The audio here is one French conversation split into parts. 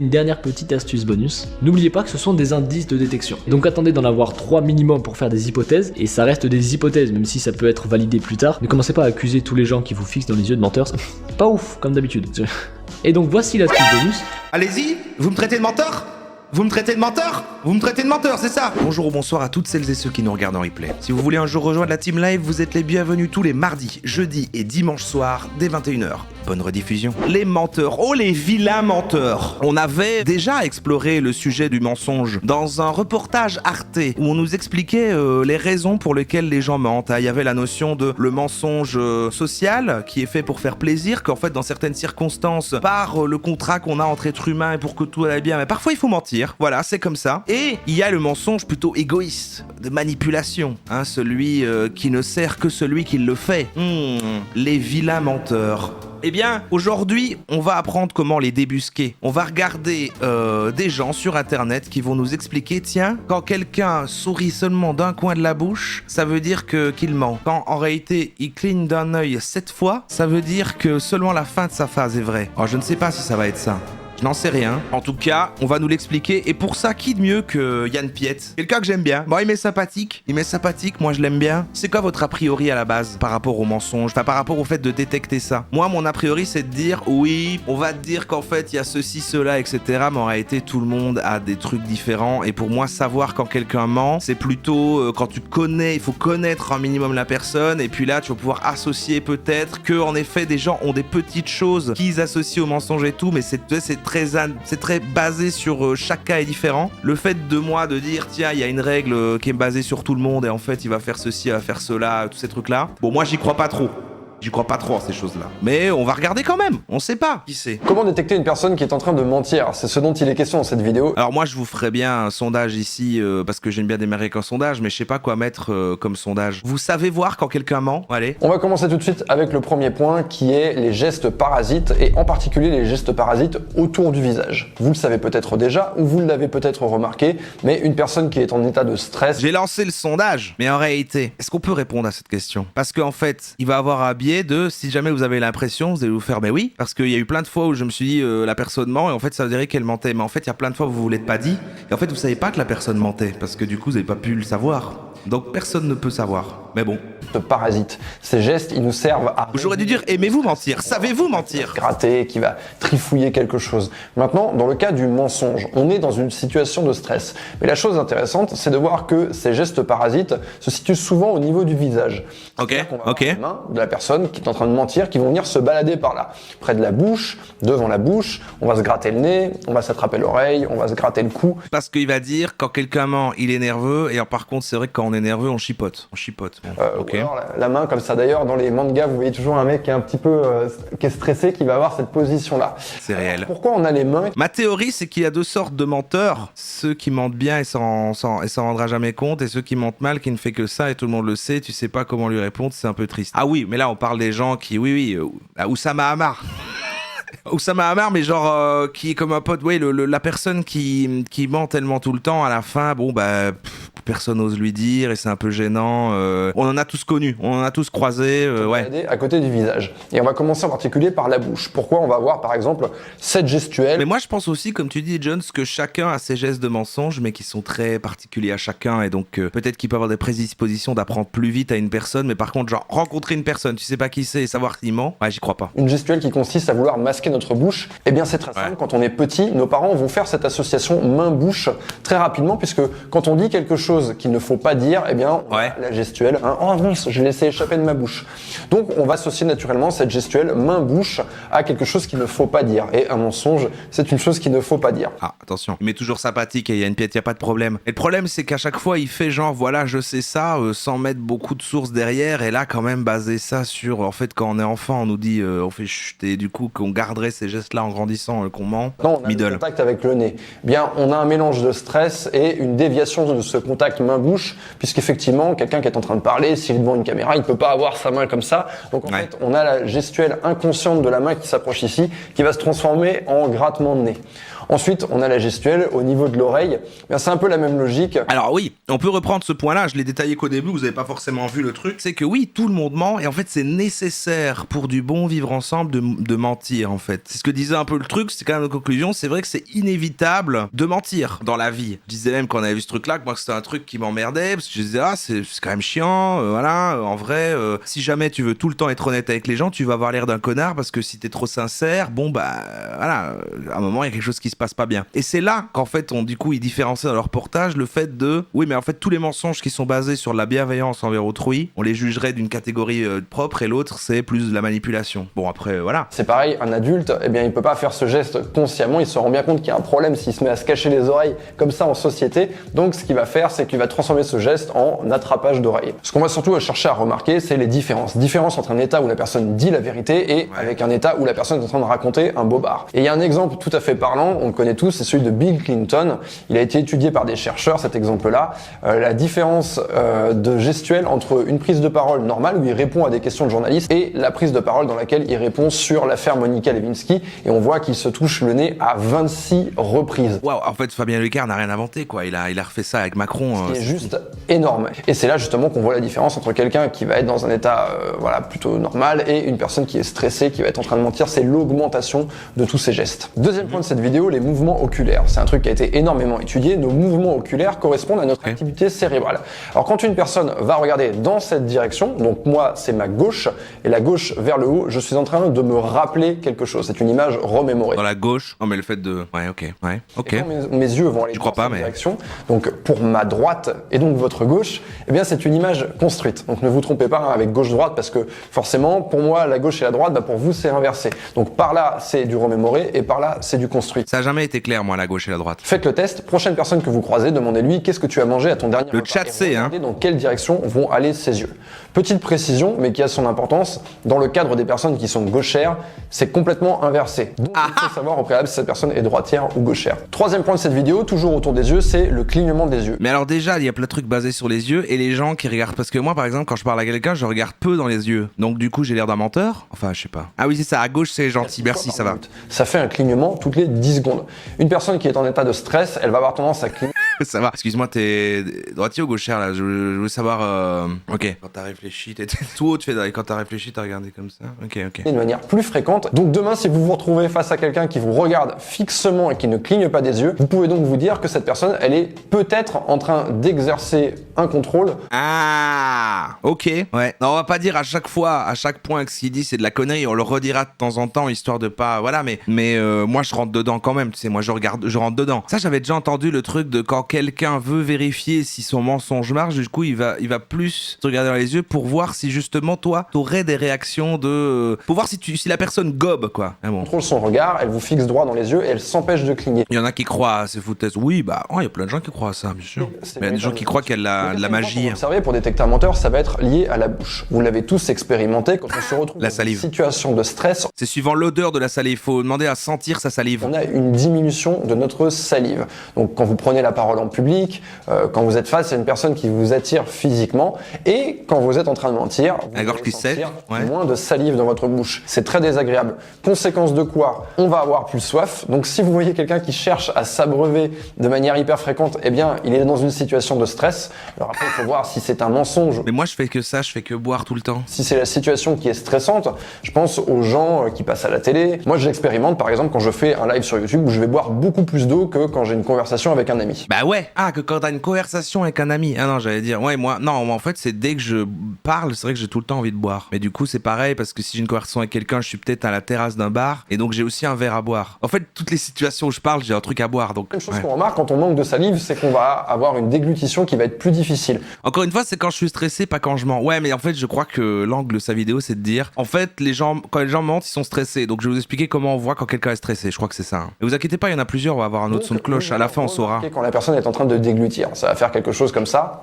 Une dernière petite astuce bonus, n'oubliez pas que ce sont des indices de détection. Donc attendez d'en avoir 3 minimum pour faire des hypothèses, et ça reste des hypothèses, même si ça peut être validé plus tard. Ne commencez pas à accuser tous les gens qui vous fixent dans les yeux de menteurs, c'est pas ouf, comme d'habitude. Et donc voici l'astuce bonus. Allez-y, vous me traitez de menteur ? Vous me traitez de menteur ? Vous me traitez de menteur, c'est ça ? Bonjour ou bonsoir à toutes celles et ceux qui nous regardent en replay. Si vous voulez un jour rejoindre la team live, vous êtes les bienvenus tous les mardis, jeudis et dimanches soirs dès 21h. Bonne rediffusion. Les menteurs, oh les vilains menteurs. On avait déjà exploré le sujet du mensonge dans un reportage Arte où on nous expliquait les raisons pour lesquelles les gens mentent. Il y avait la notion de le mensonge social qui est fait pour faire plaisir, qu'en fait dans certaines circonstances, par le contrat qu'on a entre êtres humains et pour que tout aille bien, mais parfois il faut mentir. Voilà, c'est comme ça. Et il y a le mensonge plutôt égoïste, de manipulation, celui qui ne sert que celui qui le fait. Les vilains menteurs. Eh bien, aujourd'hui, on va apprendre comment les débusquer. On va regarder des gens sur internet qui vont nous expliquer, tiens, quand quelqu'un sourit seulement d'un coin de la bouche, ça veut dire qu'il ment. Quand en réalité, il cligne d'un œil 7 fois, ça veut dire que seulement la fin de sa phrase est vraie. Alors, je ne sais pas si ça va être ça. Je n'en sais rien. En tout cas, on va nous l'expliquer. Et pour ça, qui de mieux que Yann Piette ? Quelqu'un que j'aime bien. Bon, il m'est sympathique. Moi, je l'aime bien. C'est quoi votre a priori à la base par rapport au mensonge ? Enfin, par rapport au fait de détecter ça ? Moi, mon a priori, c'est de dire, oui, on va te dire qu'en fait, il y a ceci, cela, etc. Mais en réalité, tout le monde a des trucs différents. Et pour moi, savoir quand quelqu'un ment, c'est plutôt quand tu connais, il faut connaître un minimum la personne. Et puis là, tu vas pouvoir associer peut-être que, en effet, des gens ont des petites choses qu'ils associent au mensonge et tout. Mais c'est très basé sur chaque cas est différent. Le fait de moi de dire tiens il y a une règle qui est basée sur tout le monde et en fait il va faire ceci, il va faire cela, tous ces trucs là. Bon moi j'y crois pas trop. J'y crois pas trop à ces choses-là. Mais on va regarder quand même, on sait pas qui c'est. Comment détecter une personne qui est en train de mentir ? C'est ce dont il est question dans cette vidéo. Alors moi je vous ferais bien un sondage ici, parce que j'aime bien démarrer avec un sondage, mais je sais pas quoi mettre comme sondage. Vous savez voir quand quelqu'un ment ? Allez. On va commencer tout de suite avec le premier point qui est les gestes parasites et en particulier les gestes parasites autour du visage. Vous le savez peut-être déjà ou vous l'avez peut-être remarqué, mais une personne qui est en état de stress... J'ai lancé le sondage, mais en réalité, est-ce qu'on peut répondre à cette question ? Parce qu'en fait, il va avoir un biais de si jamais vous avez l'impression, vous allez vous faire mais oui, parce qu'il y a eu plein de fois où je me suis dit la personne ment et en fait ça dirait qu'elle mentait, mais en fait il y a plein de fois où vous l'êtes pas dit et en fait vous savez pas que la personne mentait parce que du coup vous avez pas pu le savoir, donc personne ne peut savoir, mais bon. Parasites. Ces gestes, ils nous servent à... J'aurais dû dire aimez-vous mentir, savez-vous mentir ? Gratter, qui va trifouiller quelque chose. Maintenant, dans le cas du mensonge, on est dans une situation de stress. Mais la chose intéressante, c'est de voir que ces gestes parasites se situent souvent au niveau du visage. Ok. Les mains de la personne qui est en train de mentir, qui vont venir se balader par là. Près de la bouche, devant la bouche, on va se gratter le nez, on va s'attraper l'oreille, on va se gratter le cou. Parce qu'il va dire, quand quelqu'un ment, il est nerveux, et par contre, c'est vrai que quand on est nerveux, on chipote. Ok. Alors, la main comme ça. D'ailleurs, dans les mangas, vous voyez toujours un mec qui est un petit peu qui est stressé, qui va avoir cette position-là. C'est réel. Pourquoi on a les mains ? Ma théorie, c'est qu'il y a deux sortes de menteurs. Ceux qui mentent bien et s'en rendra jamais compte, et ceux qui mentent mal, qui ne fait que ça, et tout le monde le sait, tu sais pas comment lui répondre, c'est un peu triste. Ah oui, mais là, on parle des gens qui, Oussama Hamar. Oussama Hamar, mais genre qui est comme un pote, la personne qui ment tellement tout le temps, à la fin, personne n'ose lui dire et c'est un peu gênant. On en a tous connu, on en a tous croisé, ouais. À côté du visage. Et on va commencer en particulier par la bouche. Pourquoi ? On va voir par exemple cette gestuelle. Mais moi je pense aussi, comme tu dis Jones, que chacun a ses gestes de mensonge, mais qui sont très particuliers à chacun et donc peut-être qu'il peut avoir des prédispositions d'apprendre plus vite à une personne, mais par contre genre rencontrer une personne, tu sais pas qui c'est et savoir s'il ment, ouais j'y crois pas. Une gestuelle qui consiste à vouloir masquer notre bouche, eh bien c'est très simple. Quand on est petit, nos parents vont faire cette association main-bouche très rapidement, puisque quand on dit quelque chose qu'il ne faut pas dire, eh bien on a la gestuelle, oh mince, j'ai laissé échapper de ma bouche. Donc on va associer naturellement cette gestuelle main-bouche à quelque chose qu'il ne faut pas dire. Et un mensonge, c'est une chose qu'il ne faut pas dire. Ah, attention, il est toujours sympathique et il y a une pièce, il n'y a pas de problème. Et le problème, c'est qu'à chaque fois, il fait genre, voilà, je sais ça, sans mettre beaucoup de sources derrière, et là, quand même, baser ça sur, en fait, quand on est enfant, on nous dit, on fait chut, et du coup, qu'on garderait ces gestes-là en grandissant, qu'on ment. Non, on a le contact avec le nez. Bien, on a un mélange de stress et une déviation de ce contact main-bouche, puisqu'effectivement, quelqu'un qui est en train de parler, s'il est devant une caméra, il peut pas avoir sa main comme ça. Donc en fait, on a la gestuelle inconsciente de la main qui s'approche ici, qui va se transformer en grattement de nez. Ensuite, on a la gestuelle au niveau de l'oreille. C'est un peu la même logique. Alors oui, on peut reprendre ce point-là, je l'ai détaillé qu'au début, vous n'avez pas forcément vu le truc. C'est que oui, tout le monde ment, et en fait c'est nécessaire pour du bon vivre ensemble de mentir en fait. C'est ce que disait un peu le truc, c'est quand même une conclusion, c'est vrai que c'est inévitable de mentir dans la vie. Je disais même quand on avait vu ce truc-là, que moi c'était un truc qui m'emmerdait, parce que je disais c'est quand même chiant, voilà, en vrai, si jamais tu veux tout le temps être honnête avec les gens, tu vas avoir l'air d'un connard, parce que si t'es trop sincère, bon bah voilà, à un moment il y a quelque chose qui se passe pas bien. Et c'est là qu'en fait du coup ils différencient dans leur reportage le fait de oui mais en fait tous les mensonges qui sont basés sur la bienveillance envers autrui, on les jugerait d'une catégorie propre, et l'autre c'est plus de la manipulation. Bon après voilà. C'est pareil, un adulte, eh bien il peut pas faire ce geste consciemment, il se rend bien compte qu'il y a un problème s'il se met à se cacher les oreilles comme ça en société. Donc ce qu'il va faire, c'est qu'il va transformer ce geste en attrapage d'oreilles. Ce qu'on va surtout chercher à remarquer, c'est les différences. Différence entre un état où la personne dit la vérité et avec un état où la personne est en train de raconter un bobard. Et il y a un exemple tout à fait parlant, on le connaît tous, c'est celui de Bill Clinton. Il a été étudié par des chercheurs, cet exemple-là. La différence de gestuelle entre une prise de parole normale où il répond à des questions de journalistes et la prise de parole dans laquelle il répond sur l'affaire Monica Lewinsky, et on voit qu'il se touche le nez à 26 reprises. Waouh, en fait Fabien Leclerc n'a rien inventé quoi, il a refait ça avec Macron. C'est juste énorme. Et c'est là justement qu'on voit la différence entre quelqu'un qui va être dans un état voilà, plutôt normal et une personne qui est stressée, qui va être en train de mentir, c'est l'augmentation de tous ces gestes. Deuxième point de cette vidéo, les mouvements oculaires. C'est un truc qui a été énormément étudié. Nos mouvements oculaires correspondent à notre activité cérébrale. Alors quand une personne va regarder dans cette direction, donc moi c'est ma gauche, et la gauche vers le haut, je suis en train de me rappeler quelque chose. C'est une image remémorée. Dans la gauche, non mais le fait de... Ouais, ok. Et quand mes yeux vont aller dans cette direction, donc pour ma droite et donc votre gauche, eh bien c'est une image construite. Donc ne vous trompez pas avec gauche-droite, parce que forcément, pour moi, la gauche et la droite, pour vous, c'est inversé. Donc par là, c'est du remémoré, et par là, c'est du construit. Ça n'a jamais été clair, moi, la gauche et la droite. Faites le test. Prochaine personne que vous croisez, demandez-lui qu'est-ce que tu as mangé à ton dernier repas. Le chat sait, hein. Dans quelle direction vont aller ses yeux. Petite précision, mais qui a son importance, dans le cadre des personnes qui sont gauchères, c'est complètement inversé. Donc il faut savoir au préalable si cette personne est droitière ou gauchère. Troisième point de cette vidéo, toujours autour des yeux, c'est le clignement des yeux. Mais alors déjà, il y a plein de trucs basés sur les yeux et les gens qui regardent. Parce que moi, par exemple, quand je parle à quelqu'un, je regarde peu dans les yeux. Donc du coup, j'ai l'air d'un menteur. Enfin, je sais pas. Ah oui, c'est ça. À gauche, c'est gentil. Merci, ça va. Ça fait un clignement toutes les 10 secondes. Une personne qui est en état de stress, elle va avoir tendance à cligner. Ça va. Excuse-moi, t'es droitier ou gauchère là? Je veux savoir. Ok. Quand t'as réfléchi, t'es tout haut. Quand t'as réfléchi, t'as regardé comme ça. Ok. De manière plus fréquente. Donc demain, si vous vous retrouvez face à quelqu'un qui vous regarde fixement et qui ne cligne pas des yeux, vous pouvez donc vous dire que cette personne, elle est peut-être en train d'exercer un contrôle. Ah, ok. Ouais. Non, on va pas dire à chaque fois, à chaque point que ce qu'il dit c'est de la connerie. On le redira de temps en temps histoire de pas. Voilà. Mais moi, je rentre dedans quand même. Tu sais, moi, je rentre dedans. Ça, j'avais déjà entendu le truc de quand quelqu'un veut vérifier si son mensonge marche, du coup, il va plus te regarder dans les yeux pour voir si justement toi, t'aurais des réactions de, pour voir si la personne gobe quoi. Ah bon. Contrôle son regard, elle vous fixe droit dans les yeux et elle s'empêche de cligner. Il y en a qui croient à ces foutaises. Oui, bah, il y a plein de gens qui croient à ça, bien sûr. Mais il y a des gens qui croient qu'il y a de la magie. Pour observer, pour détecter un menteur, ça va être lié à la bouche. Vous l'avez tous expérimenté quand on se retrouve la dans salive. une situation de stress. C'est suivant l'odeur de la salive. Il faut demander à sentir sa salive. On a une diminution de notre salive. Donc quand vous prenez la parole en public, quand vous êtes face à une personne qui vous attire physiquement, et quand vous êtes en train de mentir, vous la gorge qui sèche, moins de salive dans votre bouche. C'est très désagréable. Conséquence de quoi? On va avoir plus soif. Donc si vous voyez quelqu'un qui cherche à s'abreuver de manière hyper fréquente, eh bien il est dans une situation de stress. Alors après il faut voir si c'est un mensonge. Mais moi je fais que ça, je fais que boire tout le temps. Si c'est la situation qui est stressante, je pense aux gens qui passent à la télé. Moi j'expérimente par exemple quand je fais un live sur YouTube où je vais boire beaucoup plus d'eau que quand j'ai une conversation avec un ami. Bah ouais. Ah, que quand t'as une conversation avec un ami. Ah non, j'allais dire, ouais, moi en fait c'est dès que je parle, c'est vrai que j'ai tout le temps envie de boire. Mais du coup c'est pareil parce que si j'ai une conversation avec quelqu'un, je suis peut-être à la terrasse d'un bar et donc j'ai aussi un verre à boire. En fait, toutes les situations où je parle, j'ai un truc à boire. Donc une chose qu'on remarque quand on manque de salive, c'est qu'on va avoir une déglutition qui va être plus difficile. Encore une fois, c'est quand je suis stressé, pas quand je mens. Ouais, mais en fait, je crois que l'angle de sa vidéo, c'est de dire, en fait, quand les gens mentent, ils sont stressés. Donc je vais vous expliquer comment on voit quand quelqu'un est stressé. Je crois que c'est ça. Et vous inquiétez pas, il y en a plusieurs. On va avoir un autre son de cloche. À la fin, on saura. Quand la personne est en train de déglutir, ça va faire quelque chose comme ça.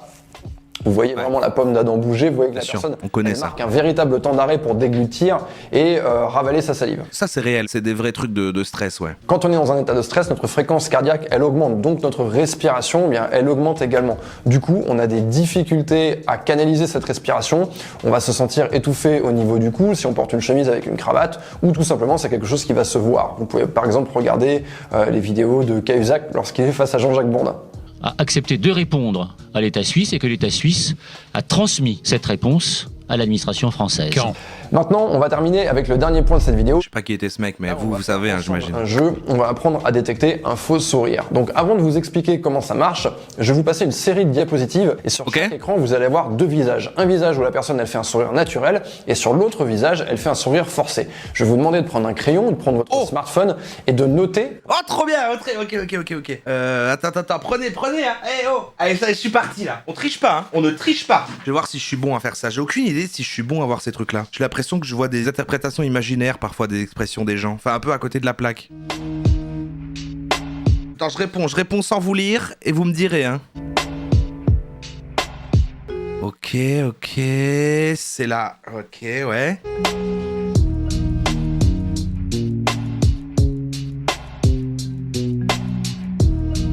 Vous voyez vraiment la pomme d'Adam bouger, vous voyez que la personne elle marque un véritable temps d'arrêt pour déglutir et ravaler sa salive. Ça c'est réel, c'est des vrais trucs de stress, ouais. Quand on est dans un état de stress, notre fréquence cardiaque, elle augmente, donc notre respiration, eh bien, elle augmente également. Du coup, on a des difficultés à canaliser cette respiration, on va se sentir étouffé au niveau du cou si on porte une chemise avec une cravate, ou tout simplement c'est quelque chose qui va se voir. Vous pouvez par exemple regarder les vidéos de Cahuzac lorsqu'il est face à Jean-Jacques Bourdin. A accepté de répondre à l'État suisse et que l'État suisse a transmis cette réponse à l'administration française. Maintenant, on va terminer avec le dernier point de cette vidéo. Je sais pas qui était ce mec, mais vous savez, hein, j'imagine. Un jeu, on va apprendre à détecter un faux sourire. Donc avant de vous expliquer comment ça marche, je vais vous passer une série de diapositives et sur chaque écran, vous allez avoir deux visages. Un visage où la personne, elle fait un sourire naturel et sur l'autre visage, elle fait un sourire forcé. Je vais vous demander de prendre un crayon, de prendre votre smartphone et de noter... Oh, trop bien, ok. Attends, prenez, hein. Hey, oh. Allez, ça, je suis parti, là. On triche pas, hein. On ne triche pas. Je vais voir si je suis bon à faire ça. J'ai aucune idée si je suis bon à voir ces trucs-là. J'ai l'impression que je vois des interprétations imaginaires, parfois des expressions des gens. Enfin, un peu à côté de la plaque. Attends, je réponds sans vous lire et vous me direz, hein. Ok, c'est là. Ok, ouais.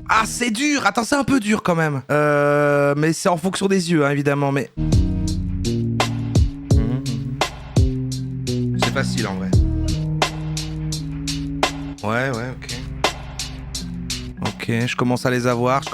Ah, c'est dur. Attends, c'est un peu dur quand même. Mais c'est en fonction des yeux, hein, évidemment, mais... C'est facile, en vrai. Ouais, ok. Ok, je commence à les avoir. Je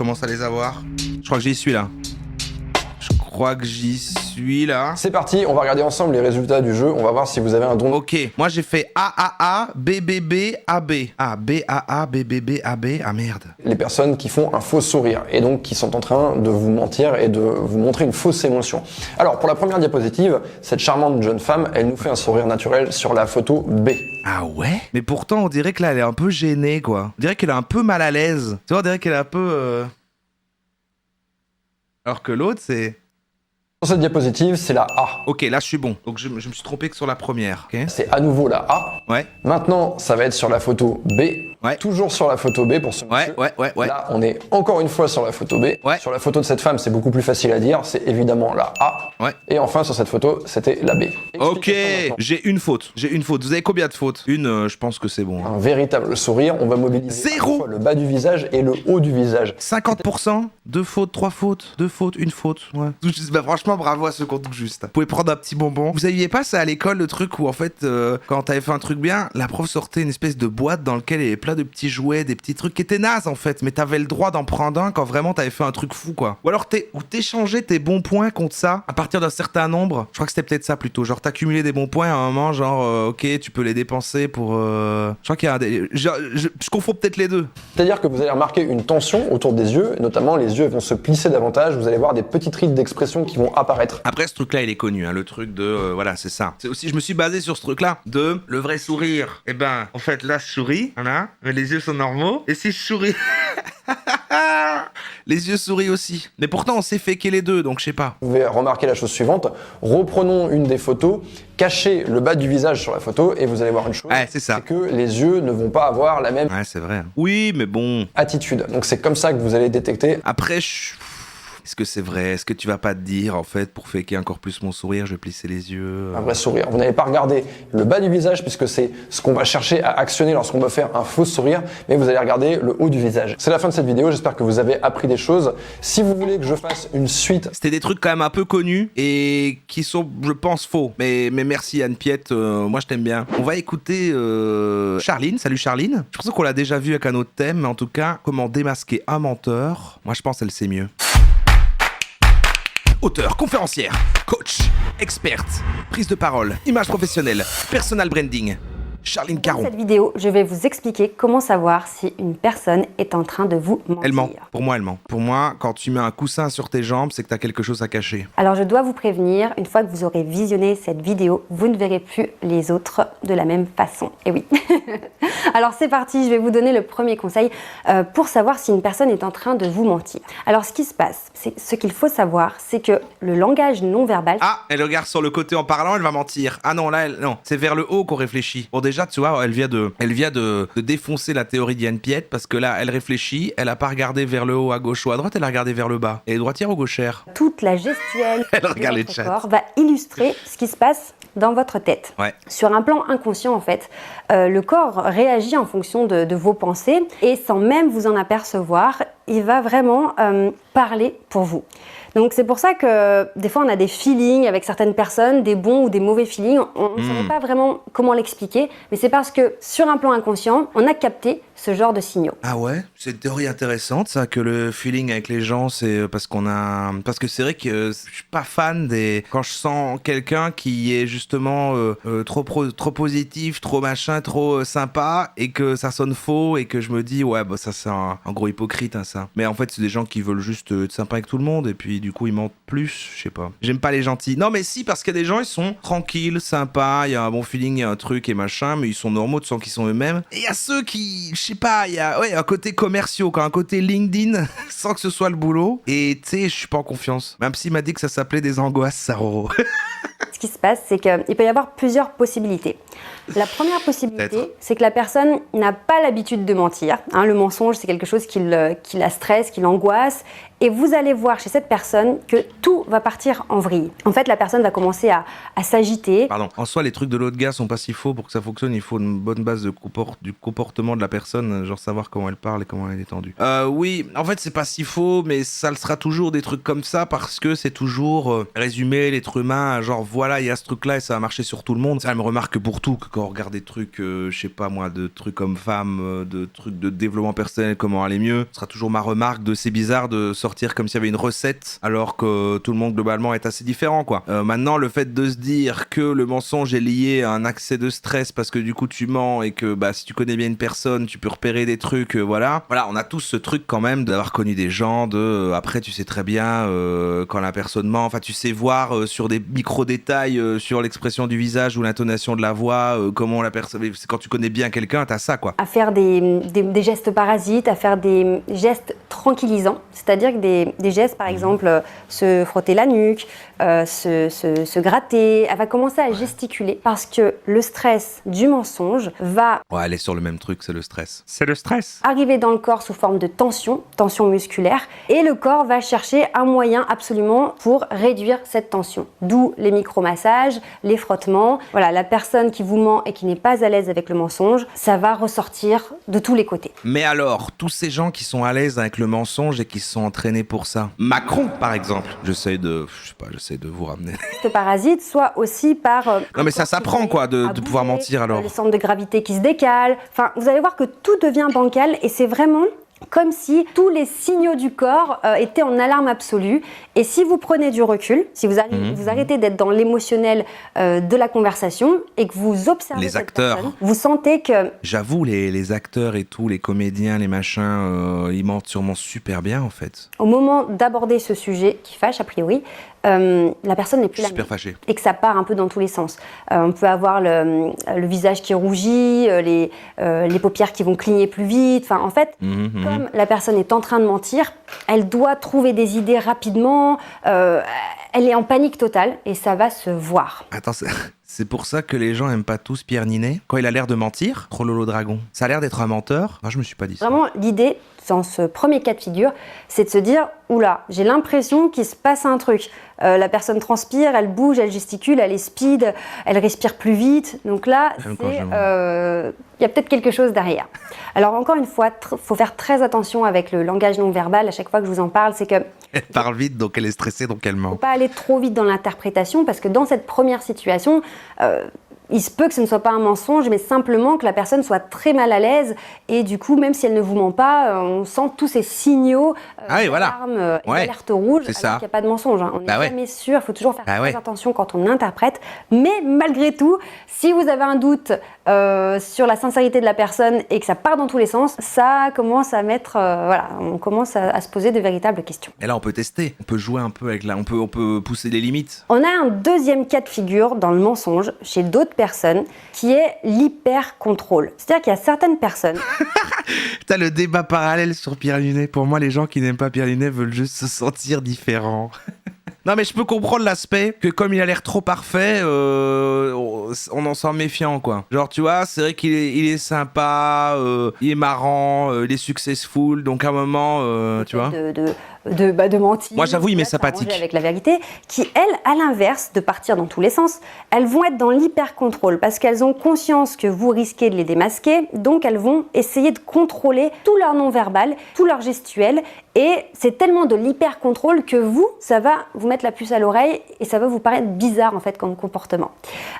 crois que j'y suis, là. C'est parti, on va regarder ensemble les résultats du jeu, on va voir si vous avez un don. Ok, moi j'ai fait AAA, BBB, AB. Ah, BAA, BBB, AB, ah merde. Les personnes qui font un faux sourire et donc qui sont en train de vous mentir et de vous montrer une fausse émotion. Alors pour la première diapositive, cette charmante jeune femme, elle nous fait un sourire naturel sur la photo B. Ah ouais? Mais pourtant on dirait que là elle est un peu gênée quoi. On dirait qu'elle est un peu mal à l'aise. Tu vois, on dirait qu'elle est un peu... Alors que l'autre c'est... Sur cette diapositive, c'est la A. Ok, là je suis bon. Donc je me suis trompé que sur la première. Okay. C'est à nouveau la A. Ouais. Maintenant, ça va être sur la photo B. Ouais. Toujours sur la photo B pour ce monsieur. Ouais. Là, on est encore une fois sur la photo B. Ouais. Sur la photo de cette femme, c'est beaucoup plus facile à dire. C'est évidemment la A. Ouais. Et enfin, sur cette photo, c'était la B. Ok, j'ai une faute. Vous avez combien de fautes? Une, je pense que c'est bon. Un véritable sourire. On va mobiliser Zéro. le bas du visage et le haut du visage. 50%. 2 fautes, 3 fautes, 2 fautes, 1 faute. Ouais. Bah, franchement, bravo à ceux qui ont tout juste. Vous pouvez prendre un petit bonbon. Vous saviez pas ça à l'école, le truc où en fait, quand t'avais fait un truc bien, la prof sortait une espèce de boîte dans laquelle il y avait plein de petits jouets, des petits trucs qui étaient nazes en fait, mais t'avais le droit d'en prendre un quand vraiment t'avais fait un truc fou quoi. Ou alors t'échangeais tes bons points contre ça à partir d'un certain nombre. Je crois que c'était peut-être ça plutôt. Genre t'accumulais des bons points à un moment, genre ok, tu peux les dépenser pour. Je crois qu'il y a un. Je confonds peut-être les deux. C'est-à-dire que vous allez remarquer une tension autour des yeux, et notamment les yeux vont se plisser davantage. Vous allez voir des petites rides d'expression qui vont apparaître. Après ce truc-là, il est connu, hein, le truc de voilà, c'est ça. C'est aussi, je me suis basé sur ce truc-là de le vrai sourire. Eh ben, en fait, là, je souris, voilà, mais les yeux sont normaux. Et si je souris, les yeux sourient aussi. Mais pourtant, on s'est faker les deux, donc je sais pas. Vous pouvez remarquer la chose suivante. Reprenons une des photos, cachez le bas du visage sur la photo et vous allez voir une chose. Ouais, c'est ça. C'est que les yeux ne vont pas avoir la même Ouais, c'est vrai. Oui, mais bon. attitude. Donc c'est comme ça que vous allez détecter. Après, est-ce que c'est vrai? Est-ce que tu vas pas te dire, en fait, pour faker encore plus mon sourire, je vais plisser les yeux Un vrai sourire. Vous n'avez pas regardé le bas du visage puisque c'est ce qu'on va chercher à actionner lorsqu'on va faire un faux sourire, mais vous allez regarder le haut du visage. C'est la fin de cette vidéo, j'espère que vous avez appris des choses. Si vous voulez que je fasse une suite... C'était des trucs quand même un peu connus et qui sont, je pense, faux. Mais merci Anne Piette, moi je t'aime bien. On va écouter Charline. Salut Charline. Je pense qu'on l'a déjà vu avec un autre thème, mais en tout cas, comment démasquer un menteur. Moi je pense qu'elle sait mieux. Auteur, conférencière, coach, experte, prise de parole, image professionnelle, personal branding. Charline Caron. Dans cette vidéo, je vais vous expliquer comment savoir si une personne est en train de vous mentir. Elle ment. Pour moi, elle ment. Pour moi, quand tu mets un coussin sur tes jambes, c'est que t'as quelque chose à cacher. Alors je dois vous prévenir, une fois que vous aurez visionné cette vidéo, vous ne verrez plus les autres de la même façon. Et oui. Alors c'est parti, je vais vous donner le premier conseil pour savoir si une personne est en train de vous mentir. Alors ce qui se passe, ce qu'il faut savoir, c'est que le langage non verbal... Ah, elle regarde sur le côté en parlant, elle va mentir. Ah non, là, non. C'est vers le haut qu'on réfléchit. Bon, déjà, déjà, tu vois, elle vient de défoncer la théorie d'Yann Piette parce que là, elle réfléchit, elle a pas regardé vers le haut, à gauche ou à droite, elle a regardé vers le bas. Elle est droitière ou gauchère? Toute la gestuelle Elle de regarde les votre chats. corps va illustrer ce qui se passe dans votre tête. Ouais. Sur un plan inconscient, en fait, le corps réagit en fonction de vos pensées et sans même vous en apercevoir, il va vraiment parler pour vous. Donc c'est pour ça que des fois on a des feelings avec certaines personnes, des bons ou des mauvais feelings. On ne savait pas vraiment comment l'expliquer, mais c'est parce que sur un plan inconscient, on a capté ce genre de signaux. Ah ouais, c'est une théorie intéressante ça, que le feeling avec les gens, c'est parce que c'est vrai que je suis pas fan quand je sens quelqu'un qui est justement trop positif, trop machin, trop sympa et que ça sonne faux et que je me dis ouais bah ça c'est un gros hypocrite hein, ça. Mais en fait c'est des gens qui veulent juste être sympa avec tout le monde et puis du coup ils mentent plus, je sais pas. J'aime pas les gentils. Non mais si, parce qu'il y a des gens ils sont tranquilles, sympas, il y a un bon feeling, il y a un truc et machin, mais ils sont normaux, tu sens qu'ils sont eux-mêmes. Et il y a ceux qui, je sais pas, il y a un côté commerciaux, un côté LinkedIn, sans que ce soit le boulot. Et tu sais, je suis pas en confiance. Même s'il m'a dit que ça s'appelait des angoisses, Saroro. Ce qui se passe, c'est qu'il peut y avoir plusieurs possibilités. La première possibilité, c'est que la personne n'a pas l'habitude de mentir. Hein, le mensonge, c'est quelque chose qui la stresse, qui l'angoisse. Et vous allez voir chez cette personne que tout va partir en vrille. En fait, la personne va commencer à s'agiter. Pardon. En soi, les trucs de l'autre gars sont pas si faux. Pour que ça fonctionne, il faut une bonne base du comportement de la personne, genre savoir comment elle parle et comment elle est tendue. Oui, en fait, c'est pas si faux, mais ça le sera toujours des trucs comme ça parce que c'est toujours résumer l'être humain, genre voilà, il y a ce truc-là et ça va marcher sur tout le monde. Ça me remarque pour tout, que quand on regarde des trucs, je sais pas moi, de trucs comme femmes, de trucs de développement personnel, comment aller mieux, ce sera toujours ma remarque de c'est bizarre de sortir comme s'il y avait une recette alors que tout le monde globalement est assez différent quoi. Maintenant le fait de se dire que le mensonge est lié à un accès de stress parce que du coup tu mens et que bah si tu connais bien une personne tu peux repérer des trucs voilà on a tous ce truc quand même d'avoir connu des gens après tu sais très bien quand la personne ment, enfin tu sais voir sur des micro détails sur l'expression du visage ou l'intonation de la voix comment la personne, quand tu connais bien quelqu'un t'as ça quoi. À faire des gestes parasites, à faire des gestes tranquillisants, c'est-à-dire que des gestes, par exemple, se frotter la nuque, se gratter. Elle va commencer à gesticuler parce que le stress du mensonge va... Ouais, elle est sur le même truc, c'est le stress. C'est le stress. Arriver dans le corps sous forme de tension musculaire, et le corps va chercher un moyen absolument pour réduire cette tension. D'où les micro-massages, les frottements. Voilà, la personne qui vous ment et qui n'est pas à l'aise avec le mensonge, ça va ressortir de tous les côtés. Mais alors, tous ces gens qui sont à l'aise avec le mensonge et qui se sont entraînés pour ça. Macron, par exemple. J'essaie de vous ramener. Ce parasite, soit aussi par... non mais ça s'apprend quoi, de pouvoir mentir alors. Les centres de gravité qui se décalent. Enfin, vous allez voir que tout devient bancal et c'est vraiment... comme si tous les signaux du corps étaient en alarme absolue. Et si vous prenez du recul, si vous arrêtez d'être dans l'émotionnel de la conversation et que vous observez les cette acteurs, personne, vous sentez que... J'avoue, les acteurs et tout, les comédiens, les machins, ils mentent sûrement super bien en fait. Au moment d'aborder ce sujet qui fâche a priori, la personne n'est plus la même. Super fâchée. Et que ça part un peu dans tous les sens. On peut avoir le visage qui rougit, les paupières qui vont cligner plus vite. Enfin, en fait, comme la personne est en train de mentir, elle doit trouver des idées rapidement. Elle est en panique totale et ça va se voir. Attends, c'est pour ça que les gens aiment pas tous Pierre Ninet quand il a l'air de mentir. Trop Lolo Dragon. Ça a l'air d'être un menteur. Moi, je me suis pas dit ça. Vraiment, l'idée dans ce premier cas de figure, c'est de se dire oula, j'ai l'impression qu'il se passe un truc. La personne transpire, elle bouge, elle gesticule, elle est speed, elle respire plus vite. Donc là, il y a peut-être quelque chose derrière. Alors encore une fois, faut faire très attention avec le langage non verbal. À chaque fois que je vous en parle, c'est que elle parle vite, donc elle est stressée, donc elle ment. Faut pas aller trop vite dans l'interprétation parce que dans cette première situation, il se peut que ce ne soit pas un mensonge, mais simplement que la personne soit très mal à l'aise et du coup, même si elle ne vous ment pas, on sent tous ces signaux d'alarme et d'alerte rouge alors qu'il n'y a pas de mensonge. Hein. On n'est jamais sûr, il faut toujours faire très attention quand on interprète. Mais malgré tout, si vous avez un doute sur la sincérité de la personne et que ça part dans tous les sens, ça commence à mettre, on commence à se poser de véritables questions. Et là, on peut tester, on peut jouer un peu avec on peut pousser les limites. On a un deuxième cas de figure dans le mensonge chez d'autres personnes qui est l'hyper-contrôle. C'est-à-dire qu'il y a certaines personnes... T'as le débat parallèle sur Pierre Ninet. Pour moi, les gens qui n'aiment pas Pierre Ninet veulent juste se sentir différents. Non mais je peux comprendre l'aspect que comme il a l'air trop parfait, on en sort méfiant, quoi. Genre, tu vois, c'est vrai il est sympa, il est marrant, il est successful, donc à un moment, tu vois. De mentir. Moi, j'avoue, il m'est sympathique. sympathique. Avec la vérité, qui, elles, à l'inverse, de partir dans tous les sens, elles vont être dans l'hyper-contrôle parce qu'elles ont conscience que vous risquez de les démasquer, donc elles vont essayer de contrôler tout leur non-verbal, tout leur gestuel, et c'est tellement de l'hyper-contrôle que ça va vous mettre la puce à l'oreille et ça va vous paraître bizarre, en fait, comme comportement.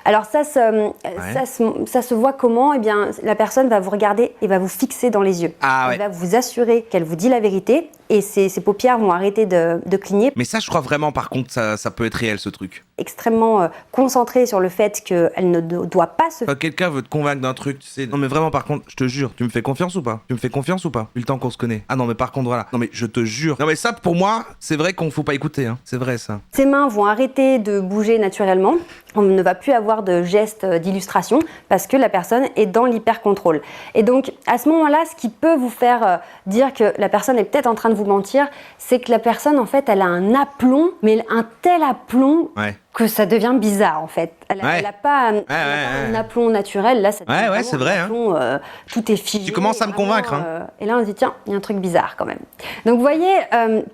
Alors ça se voit comment? Eh bien, la personne va vous regarder et va vous fixer dans les yeux. Elle va vous assurer qu'elle vous dit la vérité et ses paupières vont arrêter de cligner. Mais ça, je crois vraiment, par contre, ça peut être réel, ce truc. Extrêmement concentrée sur le fait qu'elle ne doit pas se... Quand quelqu'un veut te convaincre d'un truc, tu sais... Non, mais vraiment, par contre, je te jure, tu me fais confiance ou pas? Tu me fais confiance ou pas? Vu le temps qu'on se connaît. Ah non, mais par contre, voilà. Non, mais je te jure. Non, mais ça, pour moi, c'est vrai qu'on faut pas écouter, hein. C'est vrai, ça. Ses mains vont arrêter de bouger naturellement. On ne va plus avoir de gestes d'illustration parce que la personne est dans l'hyper-contrôle. Et donc, à ce moment-là, ce qui peut vous faire dire que la personne est peut-être en train de vous mentir, c'est que la personne, en fait, elle a un aplomb, mais un tel aplomb que ça devient bizarre, en fait. Elle n'a pas un aplomb naturel. Là, ça devient c'est vrai. un aplomb, tout est figé. Tu commences à me convaincre. Et là, on se dit, tiens, il y a un truc bizarre quand même. Donc, vous voyez,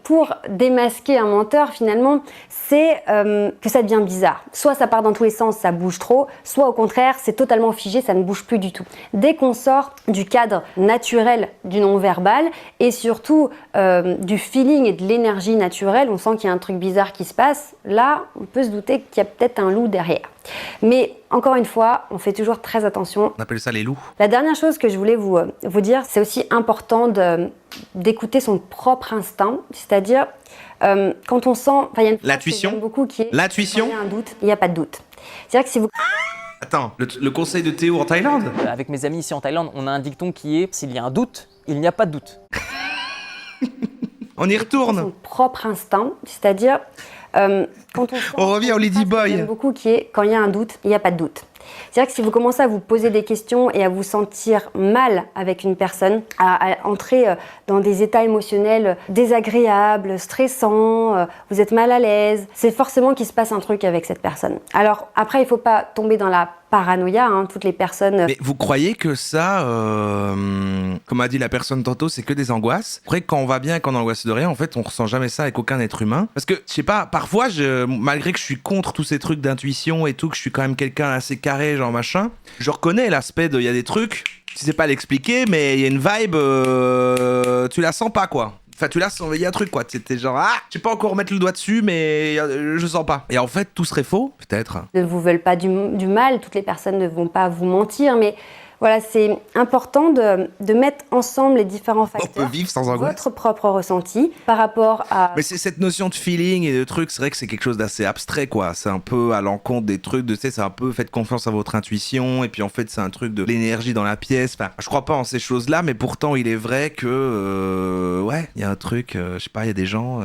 pour démasquer un menteur, finalement, c'est que ça devient bizarre. Soit ça part dans tous les sens, ça bouge trop, soit au contraire, c'est totalement figé, ça ne bouge plus du tout. Dès qu'on sort du cadre naturel du non-verbal et surtout du feeling et de l'énergie naturelle, on sent qu'il y a un truc bizarre qui se passe, là, on peut se douter qu'il y a peut-être un loup derrière. Mais encore une fois, on fait toujours très attention. On appelle ça les loups. La dernière chose que je voulais vous dire, c'est aussi important d'écouter son propre instinct, c'est-à-dire quand on sent... Il y a une phrase que j'aime beaucoup qui est... L'intuition. Quand il y a un doute, il n'y a pas de doute. C'est-à-dire que si vous... Attends, le conseil de Théo en Thaïlande? Avec mes amis ici en Thaïlande, on a un dicton qui est « S'il y a un doute, il n'y a pas de doute ». On y retourne. Son propre instinct, c'est-à-dire quand on revient au Ladyboy. J'aime beaucoup qui est quand il y a un doute, il n'y a pas de doute. C'est-à-dire que si vous commencez à vous poser des questions et à vous sentir mal avec une personne, à entrer dans des états émotionnels désagréables, stressants, vous êtes mal à l'aise, c'est forcément qu'il se passe un truc avec cette personne. Alors après, il ne faut pas tomber dans la paranoïa, hein, toutes les personnes... Mais vous croyez que ça, comme a dit la personne tantôt, c'est que des angoisses? Après, quand on va bien et qu'on angoisse de rien, en fait, on ressent jamais ça avec aucun être humain. Parce que, je sais pas, parfois, malgré que je suis contre tous ces trucs d'intuition et tout, que je suis quand même quelqu'un assez carré, genre machin, je reconnais l'aspect de, il y a des trucs, tu sais pas l'expliquer, mais il y a une vibe, tu la sens pas, quoi. Enfin, tu l'as, il y a un truc, quoi. C'était genre, je sais pas encore mettre le doigt dessus, mais je sens pas. Et en fait, tout serait faux, peut-être. Ne vous veulent pas du mal, toutes les personnes ne vont pas vous mentir, mais voilà, c'est important de mettre ensemble les différents facteurs. On peut vivre sans angoisse. Votre propre ressenti par rapport à... Mais c'est cette notion de feeling et de trucs, c'est vrai que c'est quelque chose d'assez abstrait, quoi. C'est un peu à l'encontre des trucs, tu sais, c'est un peu faites confiance à votre intuition, et puis en fait, c'est un truc de l'énergie dans la pièce. Enfin, je crois pas en ces choses-là, mais pourtant, il est vrai que, ouais, il y a un truc, je sais pas, il y a des gens,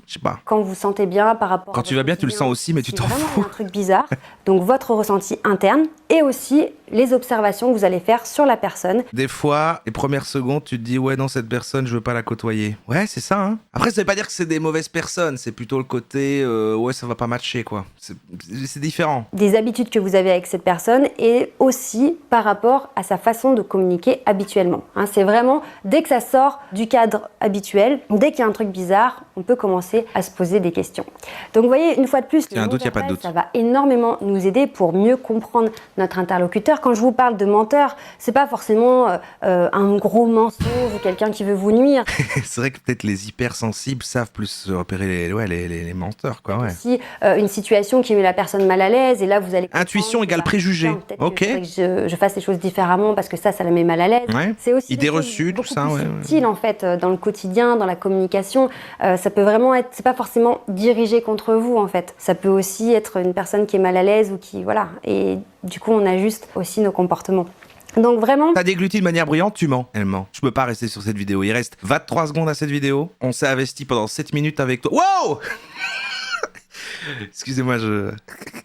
je sais pas. Quand vous sentez bien par rapport Quand tu vas bien, tu le sens aussi, mais tu t'en fous. C'est un truc bizarre. Donc, votre ressenti interne et aussi les observations que vous allez faire sur la personne. Des fois, les premières secondes, tu te dis ouais non, cette personne, je veux pas la côtoyer. Ouais, c'est ça, hein. Après, ça veut pas dire que c'est des mauvaises personnes, c'est plutôt le côté ouais, ça va pas matcher, quoi. C'est différent. Des habitudes que vous avez avec cette personne et aussi par rapport à sa façon de communiquer habituellement. Hein, c'est vraiment, dès que ça sort du cadre habituel, dès qu'il y a un truc bizarre, on peut commencer à se poser des questions. Donc vous voyez, une fois de plus, il y a un doute, il n'y a pas de doute. Ça va énormément nous aider pour mieux comprendre notre interlocuteur. Quand je vous parle de menteur, c'est pas forcément un gros mensonge ou quelqu'un qui veut vous nuire. C'est vrai que peut-être les hypersensibles savent plus repérer les menteurs, quoi. Ouais. Aussi une situation qui met la personne mal à l'aise et là vous allez... Intuition égale préjugé. Ok. Que je fasse les choses différemment parce que ça la met mal à l'aise. Ouais. C'est aussi idée reçue, tout ça. Beaucoup plus subtil en fait dans le quotidien, dans la communication. Ça peut vraiment être, c'est pas forcément dirigé contre vous en fait. Ça peut aussi être une personne qui est mal à l'aise ou qui voilà. Et du coup on ajuste aussi nos comportements. Donc vraiment... T'as dégluti de manière brillante, tu mens. Elle ment. Je peux pas rester sur cette vidéo. Il reste 23 secondes à cette vidéo. On s'est investi pendant 7 minutes avec toi. Wow. Excusez-moi,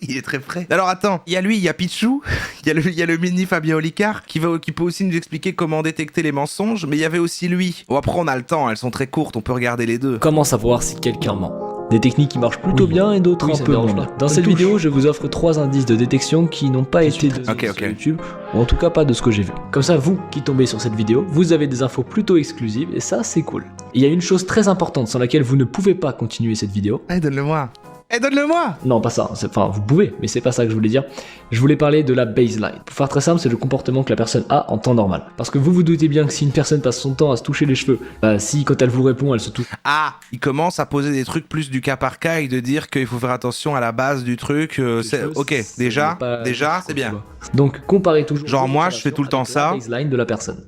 il est très frais. Alors attends, il y a lui, il y a Pichou, il y a le mini Fabien Olicard qui peut aussi nous expliquer comment détecter les mensonges, mais il y avait aussi lui. Bon après on a le temps, elles sont très courtes, on peut regarder les deux. Comment savoir si quelqu'un ment? Des techniques qui marchent plutôt bien et d'autres un peu moins. Dans cette vidéo, je vous offre 3 indices de détection qui n'ont pas été donnés sur YouTube, ou en tout cas pas de ce que j'ai vu. Comme ça, vous qui tombez sur cette vidéo, vous avez des infos plutôt exclusives et ça, c'est cool. Il y a une chose très importante sans laquelle vous ne pouvez pas continuer cette vidéo. Eh, donne-le-moi. Eh, donne-le-moi. Non, pas ça. Enfin, vous pouvez, mais c'est pas ça que je voulais dire. Je voulais parler de la baseline. Pour faire très simple, c'est le comportement que la personne a en temps normal. Parce que vous vous doutez bien que si une personne passe son temps à se toucher les cheveux, si quand elle vous répond, elle se touche. Ah, il commence à poser des trucs plus du cas par cas et de dire qu'il faut faire attention à la base du truc. Ok, déjà, c'est bien. Donc, comparez toujours. Genre moi, je fais tout le temps ça. La baseline de la personne.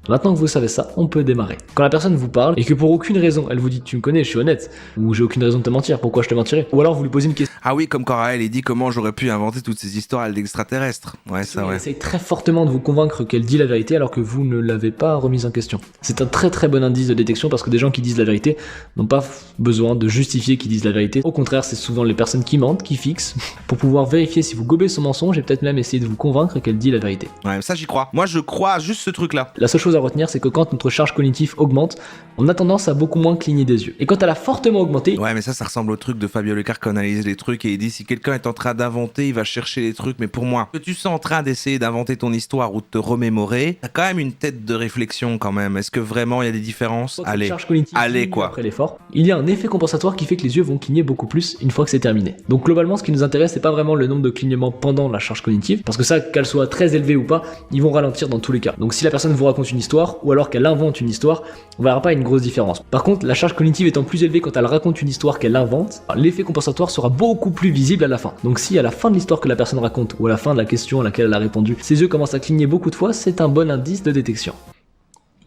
Maintenant que vous savez ça, on peut démarrer. Quand la personne vous parle et que pour aucune raison, elle vous dit tu me connais, je suis honnête, ou j'ai aucune raison de te mentir, pourquoi je te mentirais? Ou alors vous lui posez une question. Ah oui, comme quand Raël dit comment j'aurais pu inventer toutes ces histoires d'extraterrestres. Ouais, ça ouais. Elle essaye très fortement de vous convaincre qu'elle dit la vérité alors que vous ne l'avez pas remise en question. C'est un très très bon indice de détection parce que des gens qui disent la vérité n'ont pas besoin de justifier qu'ils disent la vérité. Au contraire, c'est souvent les personnes qui mentent, qui fixent, pour pouvoir vérifier si vous gobez son mensonge et peut-être même essayer de vous convaincre qu'elle dit la vérité. Ouais, ça j'y crois. Moi je crois à juste ce truc là. La seule chose à retenir, c'est que quand notre charge cognitive augmente, on a tendance à beaucoup moins cligner des yeux. Et quand elle a fortement augmenté... Ouais, mais ça ressemble au truc de Fabio Leclerc qui analyse les trucs et il dit si quelqu'un est en train d'inventer, il va chercher les trucs. Mais pour moi, que tu sois en train d'essayer d'inventer ton histoire ou de te remémorer, t'as quand même une tête de réflexion quand même. Est-ce que vraiment il y a des différences? Allez quoi. Après l'effort, il y a un effet compensatoire qui fait que les yeux vont cligner beaucoup plus une fois que c'est terminé. Donc globalement, ce qui nous intéresse, c'est pas vraiment le nombre de clignements pendant la charge cognitive, parce que ça, qu'elle soit très élevée ou pas, ils vont ralentir dans tous les cas. Donc si la personne vous raconte une histoire, ou alors qu'elle invente une histoire, on verra pas une grosse différence. Par contre, la charge cognitive étant plus élevée quand elle raconte une histoire qu'elle invente, l'effet compensatoire sera beaucoup plus visible à la fin. Donc si à la fin de l'histoire que la personne raconte, ou à la fin de la question à laquelle elle a répondu, ses yeux commencent à cligner beaucoup de fois, c'est un bon indice de détection.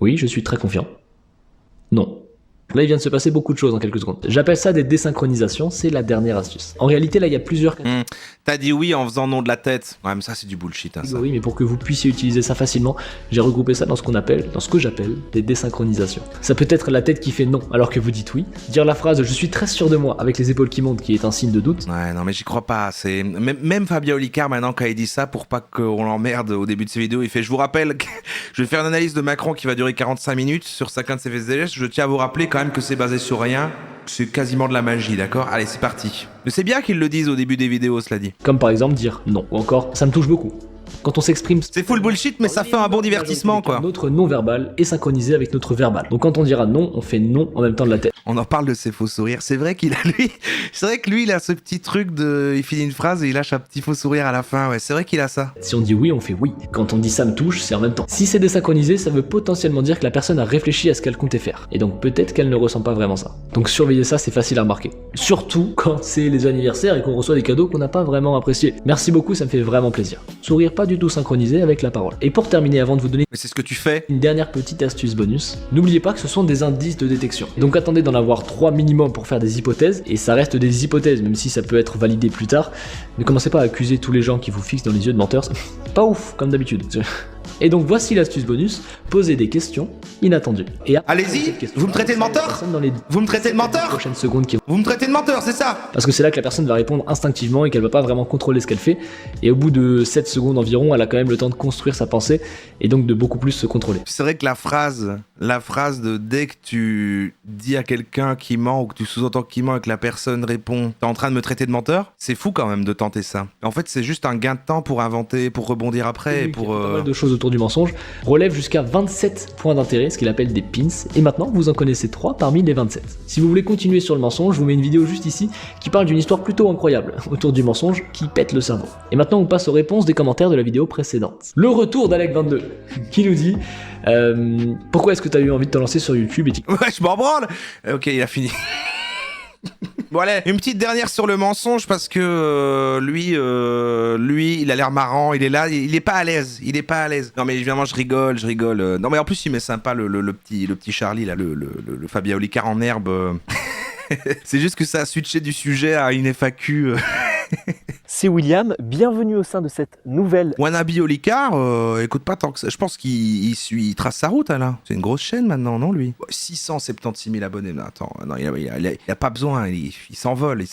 Oui, je suis très confiant. Non. Là, il vient de se passer beaucoup de choses en quelques secondes. J'appelle ça des désynchronisations, c'est la dernière astuce. En réalité, là, il y a plusieurs catégories. T'as dit oui en faisant non de la tête. Ouais, mais ça, c'est du bullshit. Hein, ça. Oui, mais pour que vous puissiez utiliser ça facilement, j'ai regroupé ça dans ce que j'appelle des désynchronisations. Ça peut être la tête qui fait non alors que vous dites oui. Dire la phrase « je suis très sûr de moi » avec les épaules qui montent, qui est un signe de doute. Ouais, non, mais j'y crois pas. C'est même Fabio Licard, maintenant, quand il dit ça, pour pas qu'on l'emmerde au début de ses vidéos, il fait « je vous rappelle que je vais faire une analyse de Macron qui va durer 45 minutes sur chacun de ses faits et gestes. Je tiens à vous rappeler quand même que c'est basé sur rien, c'est quasiment de la magie, d'accord? Allez, c'est parti. Mais c'est bien qu'ils le disent au début des vidéos, cela dit. Comme par exemple dire non, ou encore ça me touche beaucoup. Quand on s'exprime, c'est full bullshit, mais ça fait un bon divertissement, quoi. Notre non-verbal est synchronisé avec notre verbal. Donc quand on dira non, on fait non en même temps de la tête. On en parle de ses faux sourires. C'est vrai qu'il a lui, il a ce petit truc de, il finit une phrase et il lâche un petit faux sourire à la fin. Ouais, c'est vrai qu'il a ça. Si on dit oui, on fait oui. Quand on dit ça me touche, c'est en même temps. Si c'est désynchronisé, ça veut potentiellement dire que la personne a réfléchi à ce qu'elle comptait faire. Et donc peut-être qu'elle ne ressent pas vraiment ça. Donc surveiller ça, c'est facile à remarquer. Surtout quand c'est les anniversaires et qu'on reçoit des cadeaux qu'on n'a pas vraiment appréciés. Merci beaucoup, ça me fait vraiment plaisir. Sourire pas du tout synchronisé avec la parole. Et pour terminer, avant de vous donner... Mais c'est ce que tu fais. Une dernière petite astuce bonus. N'oubliez pas que ce sont des indices de détection. Donc attendez d'en avoir 3 minimum pour faire des hypothèses. Et ça reste des hypothèses, même si ça peut être validé plus tard. Ne commencez pas à accuser tous les gens qui vous fixent dans les yeux de menteurs. Pas ouf, comme d'habitude. Et donc voici l'astuce bonus, posez des questions inattendues. Et allez-y, vous me traitez de menteur? Vous me traitez de menteur? Vous me traitez de menteur, c'est ça? Parce que c'est là que la personne va répondre instinctivement et qu'elle va pas vraiment contrôler ce qu'elle fait. Et au bout de 7 secondes environ, elle a quand même le temps de construire sa pensée et donc de beaucoup plus se contrôler. C'est vrai que la phrase de dès que tu dis à quelqu'un qui ment ou que tu sous-entends qu'il ment et que la personne répond « t'es en train de me traiter de menteur », c'est fou quand même de tenter ça. En fait, c'est juste un gain de temps pour inventer, pour rebondir après. Oui, pour pas mal de choses autour du mensonge, relève jusqu'à 27 points d'intérêt, ce qu'il appelle des pins, et maintenant vous en connaissez 3 parmi les 27. Si vous voulez continuer sur le mensonge, je vous mets une vidéo juste ici qui parle d'une histoire plutôt incroyable autour du mensonge qui pète le cerveau. Et maintenant on passe aux réponses des commentaires de la vidéo précédente. Le retour d'Alec22 qui nous dit pourquoi est-ce que tu as eu envie de te lancer sur YouTube et Ouais, je m'en branle. Ok, il a fini. Bon allez, une petite dernière sur le mensonge parce que lui, il a l'air marrant, il est là, il est pas à l'aise, Non mais évidemment je rigole. Non mais en plus il met sympa le petit Charlie là, le Fabien Olicard en herbe. C'est juste que ça a switché du sujet à une FAQ. C'est William, bienvenue au sein de cette nouvelle... Wannabe Olicard, écoute pas tant que ça. Je pense qu'il trace sa route, là. C'est une grosse chaîne maintenant, non, lui? 676 000 abonnés. Non, attends, non, il a pas besoin, il s'envole.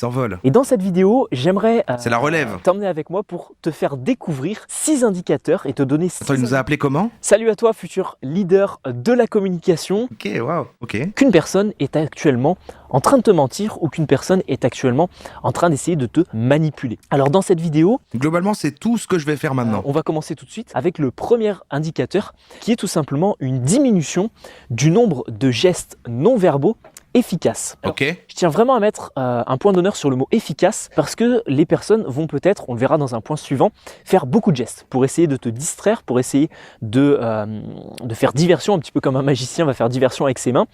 Et dans cette vidéo, j'aimerais... c'est la relève. T'emmener avec moi pour te faire découvrir 6 indicateurs et te donner... Attends, il nous a appelé comment? Salut à toi, futur leader de la communication. Ok, waouh, ok. Qu'une personne est actuellement en train de te mentir ou qu'une personne est actuellement en train d'essayer de te manipuler. Alors dans cette vidéo, globalement, c'est tout ce que je vais faire maintenant. on va commencer tout de suite avec le premier indicateur qui est tout simplement une diminution du nombre de gestes non verbaux efficace. Alors, ok. je tiens vraiment à mettre un point d'honneur sur le mot efficace parce que les personnes vont peut-être, on le verra dans un point suivant, faire beaucoup de gestes pour essayer de te distraire, pour essayer de faire diversion, un petit peu comme un magicien va faire diversion avec ses mains.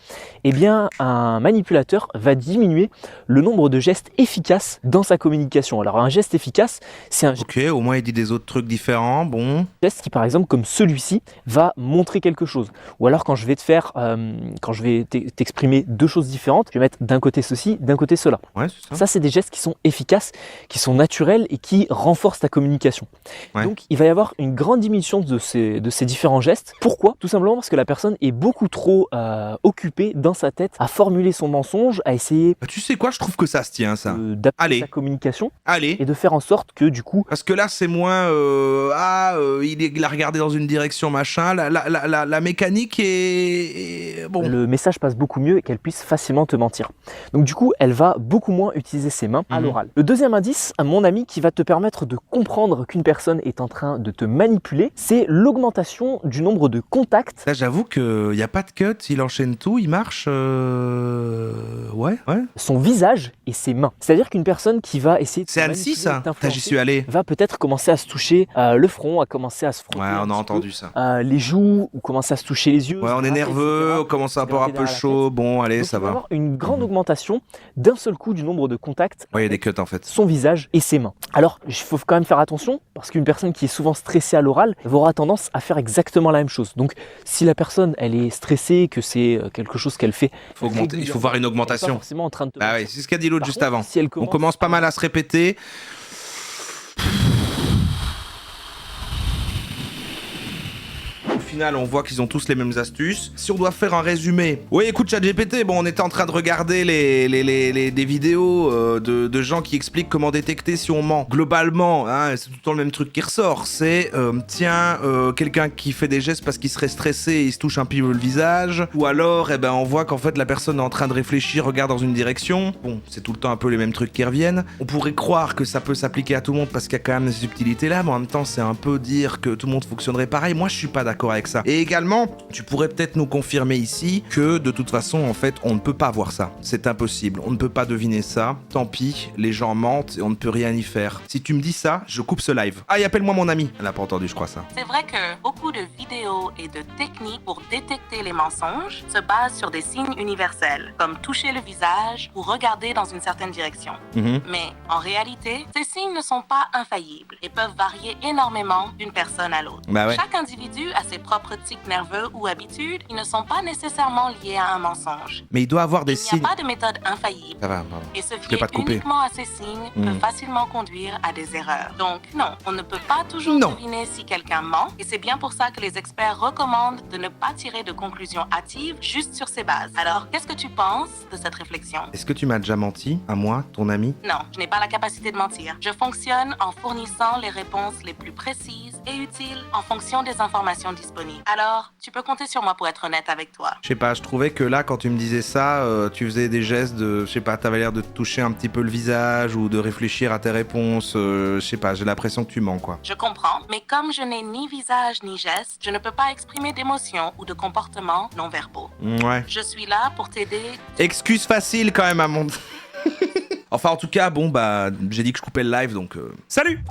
Eh bien, un manipulateur va diminuer le nombre de gestes efficaces dans sa communication. Alors, un geste efficace, c'est un Ok, au moins il dit des autres trucs différents, bon. geste qui, par exemple, comme celui-ci, va montrer quelque chose. Ou alors, quand je vais te faire, quand je vais t'exprimer deux choses différentes, je vais mettre d'un côté ceci, d'un côté cela. Ouais, c'est ça. Ça, c'est des gestes qui sont efficaces, qui sont naturels et qui renforcent ta communication. Ouais. Donc, il va y avoir une grande diminution de ces différents gestes. Pourquoi? Tout simplement parce que la personne est beaucoup trop occupée dans sa tête à formuler son mensonge, à essayer Bah, tu sais quoi, je trouve que ça se tient, ça. d'adapter Allez. sa communication Allez. et de faire en sorte que, du coup, Parce que là, c'est moins il a regardé dans une direction, machin. La mécanique est bon. le message passe beaucoup mieux et qu'elle puisse facilement te mentir. Donc du coup, elle va beaucoup moins utiliser ses mains à l'oral. Le deuxième indice, mon ami, qui va te permettre de comprendre qu'une personne est en train de te manipuler, c'est l'augmentation du nombre de contacts. Là, j'avoue qu'il n'y a pas de cut, il enchaîne tout, il marche. Ouais. Son visage et ses mains. C'est-à-dire qu'une personne qui va essayer de C'est Annecy, ça. Putain, j'y suis allé. va peut-être commencer à se toucher le front, à commencer à se frotter Ouais, un on a petit entendu peu, ça. les joues, ou commencer à se toucher les yeux. Ouais, on est nerveux, on commence à avoir un peu chaud. Bon, allez, Donc, ça il va va. avoir une grande augmentation d'un seul coup du nombre de contacts Ouais, il y a avec des cuts en fait. son visage et ses mains. Alors, il faut quand même faire attention parce qu'une personne qui est souvent stressée à l'oral aura tendance à faire exactement la même chose. Donc, si la personne elle est stressée, que c'est quelque chose qu'elle fait, Faut augmenter, il faut voir une elle est pas augmentation. forcément en train de te Ah oui, c'est ce qu'a dit l'autre Par juste contre, avant. si elle On commence pas mal à se répéter. Au final, on voit qu'ils ont tous les mêmes astuces. Si on doit faire un résumé... Oui, écoute, ChatGPT, bon, on était en train de regarder des vidéos de gens qui expliquent comment détecter si on ment. Globalement, hein, c'est tout le temps le même truc qui ressort. C'est, quelqu'un qui fait des gestes parce qu'il serait stressé et il se touche un peu le visage. Ou alors, on voit qu'en fait, la personne est en train de réfléchir, regarde dans une direction. Bon, c'est tout le temps un peu les mêmes trucs qui reviennent. On pourrait croire que ça peut s'appliquer à tout le monde parce qu'il y a quand même des subtilités là, mais en même temps, c'est un peu dire que tout le monde fonctionnerait pareil. Moi, je suis pas d'accord avec ça. Et également, tu pourrais peut-être nous confirmer ici que de toute façon, en fait, on ne peut pas voir ça. C'est impossible. On ne peut pas deviner ça. Tant pis, les gens mentent et on ne peut rien y faire. Si tu me dis ça, je coupe ce live. Ah, appelle-moi mon ami. Elle n'a pas entendu, je crois ça. C'est vrai que beaucoup de vidéos et de techniques pour détecter les mensonges se basent sur des signes universels, comme toucher le visage ou regarder dans une certaine direction. Mais en réalité, ces signes ne sont pas infaillibles et peuvent varier énormément d'une personne à l'autre. Bah ouais. Chaque individu a ses propres tics nerveux ou habitudes qui ne sont pas nécessairement liés à un mensonge. Mais il doit avoir des Il signes. n'y a pas de méthode infaillible. Ça va, pardon. Et se l'ai fier pas coupé. uniquement à ces signes peut facilement conduire à des erreurs. Donc non, on ne peut pas toujours Non. deviner si quelqu'un ment, et c'est bien pour ça que les experts recommandent de ne pas tirer de conclusions hâtives juste sur ces bases. Alors, qu'est-ce que tu penses de cette réflexion? Est-ce que tu m'as déjà menti, à moi, ton ami? Non, je n'ai pas la capacité de mentir. Je fonctionne en fournissant les réponses les plus précises et utiles en fonction des informations disponibles. Alors, tu peux compter sur moi pour être honnête avec toi. Je sais pas, je trouvais que là, quand tu me disais ça, tu faisais des gestes de... Je sais pas, t'avais l'air de te toucher un petit peu le visage ou de réfléchir à tes réponses. Je sais pas, j'ai l'impression que tu mens, quoi. Je comprends, mais comme je n'ai ni visage ni geste, je ne peux pas exprimer d'émotions ou de comportements non verbaux. Ouais. Je suis là pour t'aider. Excuse facile quand même à mon... Enfin, en tout cas, bon, bah, j'ai dit que je coupais le live, donc... Salut!